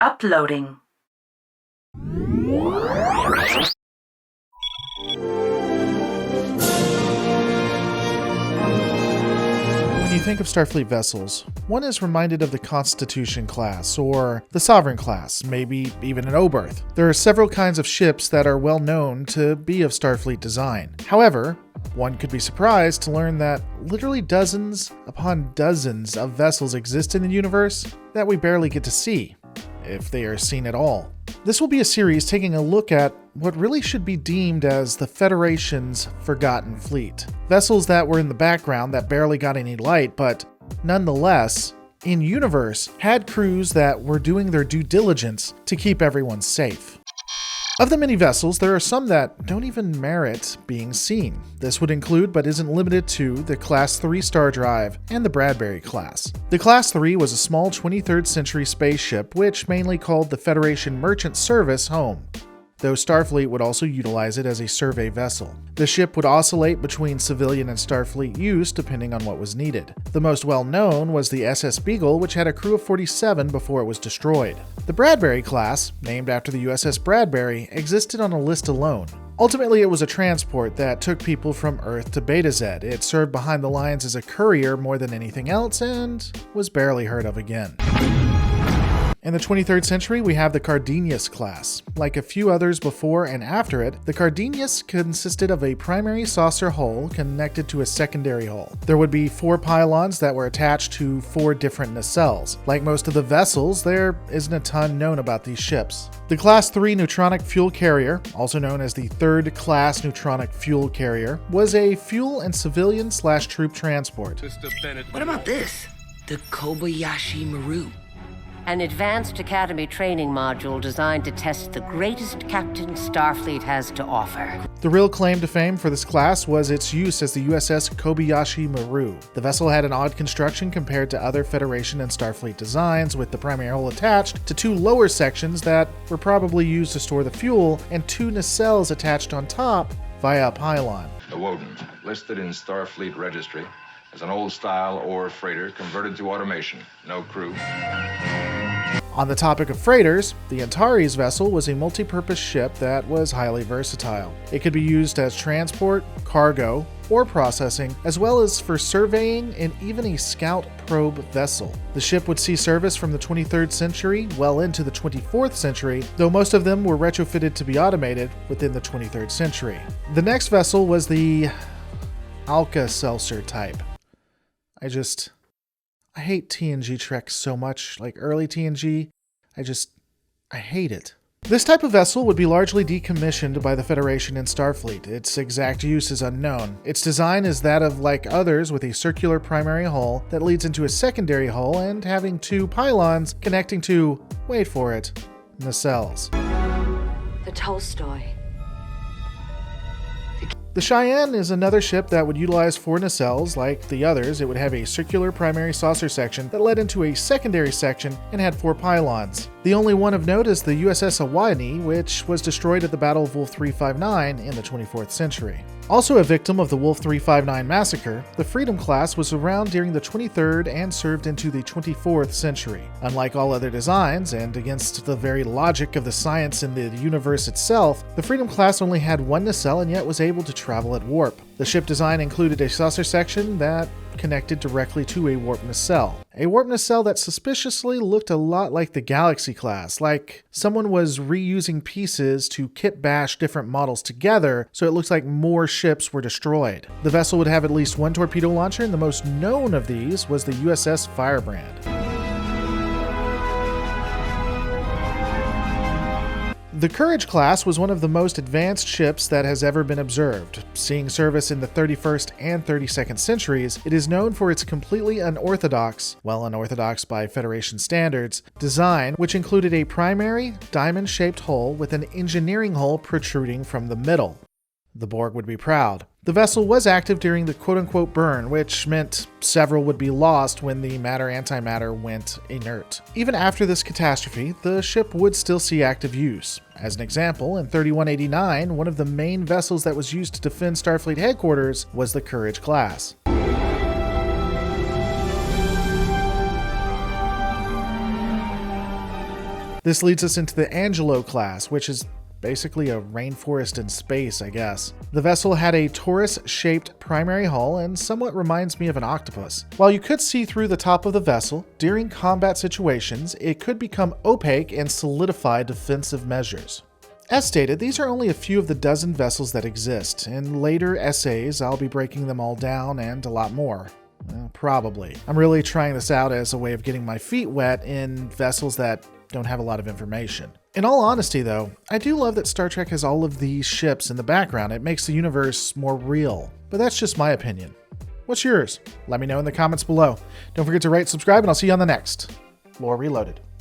Uploading. When you think of Starfleet vessels, one is reminded of the Constitution Class or the Sovereign Class, maybe even an Oberth. There are several kinds of ships that are well known to be of Starfleet design. However, one could be surprised to learn that literally dozens upon dozens of vessels exist in the universe that we barely get to see, if they are seen at all. This will be a series taking a look at what really should be deemed as the Federation's forgotten fleet. Vessels that were in the background that barely got any light, but nonetheless, in universe, had crews that were doing their due diligence to keep everyone safe. Of the many vessels, there are some that don't even merit being seen. This would include, but isn't limited to, the Class 3 Star Drive and the Bradbury Class. The Class 3 was a small 23rd century spaceship which mainly called the Federation Merchant Service home, though Starfleet would also utilize it as a survey vessel. The ship would oscillate between civilian and Starfleet use depending on what was needed. The most well-known was the SS Beagle, which had a crew of 47 before it was destroyed. The Bradbury class, named after the USS Bradbury, existed on a list alone. Ultimately, it was a transport that took people from Earth to Beta Z. It served behind the lines as a courier more than anything else and was barely heard of again. In the 23rd century, we have the Cardenas Class. Like a few others before and after it, the Cardenas consisted of a primary saucer hull connected to a secondary hull. There would be 4 pylons that were attached to 4 different nacelles. Like most of the vessels, there isn't a ton known about these ships. The Class 3 neutronic fuel carrier, also known as the 3rd Class neutronic fuel carrier, was a fuel and civilian/troop transport. What about this? The Kobayashi Maru. An advanced academy training module designed to test the greatest captain Starfleet has to offer. The real claim to fame for this class was its use as the USS Kobayashi Maru. The vessel had an odd construction compared to other Federation and Starfleet designs, with the primary hull attached to 2 lower sections that were probably used to store the fuel, and 2 nacelles attached on top via a pylon. The Woden, listed in Starfleet Registry as an old-style ore freighter converted to automation. No crew. On the topic of freighters, the Antares vessel was a multi-purpose ship that was highly versatile. It could be used as transport, cargo, or processing, as well as for surveying and even a scout probe vessel. The ship would see service from the 23rd century well into the 24th century, though most of them were retrofitted to be automated within the 23rd century. The next vessel was the Alka Selsior type. I hate TNG Trek so much, like early TNG. I hate it. This type of vessel would be largely decommissioned by the Federation and Starfleet. Its exact use is unknown. Its design is that of like others, with a circular primary hull that leads into a secondary hull and having 2 pylons connecting to, wait for it, nacelles. The Tolstoy. The Cheyenne is another ship that would utilize 4 nacelles. Like the others, it would have a circular primary saucer section that led into a secondary section and had 4 pylons. The only one of note is the USS Hawaii, which was destroyed at the Battle of Wolf 359 in the 24th century. Also a victim of the Wolf 359 massacre, the Freedom Class was around during the 23rd and served into the 24th century. Unlike all other designs, and against the very logic of the science in the universe itself, the Freedom Class only had 1 nacelle and yet was able to travel at warp. The ship design included a saucer section that connected directly to a warp nacelle. A warp nacelle that suspiciously looked a lot like the Galaxy class, like someone was reusing pieces to kit bash different models together, so it looks like more ships were destroyed. The vessel would have at least 1 torpedo launcher, and the most known of these was the USS Firebrand. The Courage class was one of the most advanced ships that has ever been observed. Seeing service in the 31st and 32nd centuries, it is known for its completely unorthodox, well unorthodox by Federation standards, design, which included a primary, diamond-shaped hull with an engineering hull protruding from the middle. The Borg would be proud. The vessel was active during the quote-unquote burn, which meant several would be lost when the matter-antimatter went inert. Even after this catastrophe, the ship would still see active use. As an example, in 3189, one of the main vessels that was used to defend Starfleet headquarters was the Courage class. This leads us into the Angelou Class, which is basically a rainforest in space, I guess. The vessel had a torus-shaped primary hull and somewhat reminds me of an octopus. While you could see through the top of the vessel, during combat situations, it could become opaque and solidify defensive measures. As stated, these are only a few of the dozen vessels that exist. In later essays, I'll be breaking them all down and a lot more. Probably. I'm really trying this out as a way of getting my feet wet in vessels that don't have a lot of information. In all honesty, though, I do love that Star Trek has all of these ships in the background. It makes the universe more real. But that's just my opinion. What's yours? Let me know in the comments below. Don't forget to rate, subscribe, and I'll see you on the next Lore Reloaded.